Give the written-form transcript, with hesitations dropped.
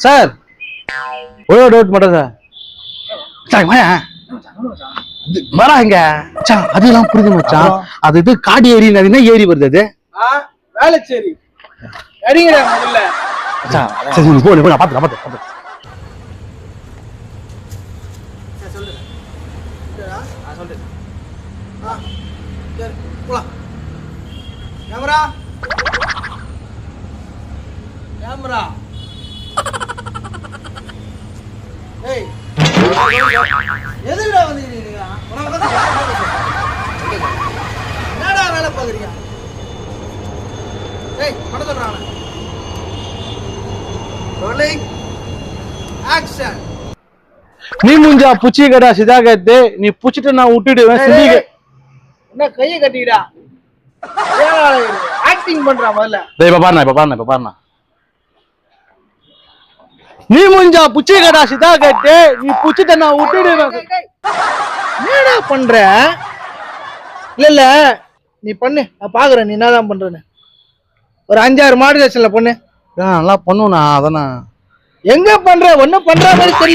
Sir ஒரே doubt மட்டும் sir. Sir வாயா வராங்க மச்சான். அதெல்லாம் புரியுது மச்சான். அது இது காடி ஏரி என்ன ஏரி வருது அது? வேளச்சேரி. அடிங்கடா முதல்ல. மச்சான் சரி நீ போ நான் பாத்து. சொல்லு. சொல்லு. சரி போலாம். கேமரா. ஏய் எதுக்குடா வந்துக்கிறீங்க? என்னடா வேலை பார்க்குறீங்க? ஏய் பண்ண சொல்றாங்க. Rolling action. நீ முஞ்சா புச்சி கடா சிதா கத்து நீ புச்சிட்டு நான் விட்டுடுவேன். சிந்திக்க என்ன கையை கட்டிடா ஆக்டிங் பண்றா முதல்ல. இப்ப பாருண்ணா நீ முஞ்சா புச்சி கடா சிதா கட்டு நீ புச்சிட்ட நான் விட்டுடுவேன். என்னடா பண்ற? இல்ல நீ பண்ணு, நான் பாக்குறேன் நீ என்னதான் பண்றேன்னு. ஒரு 5-6 மாடுலேஷன்ல பண்ணு. நல்லா பண்ணுவேண்ணா. அதானே எங்க பண்ற? ஒன்னும் பண்ற மாதிரி தெரியல.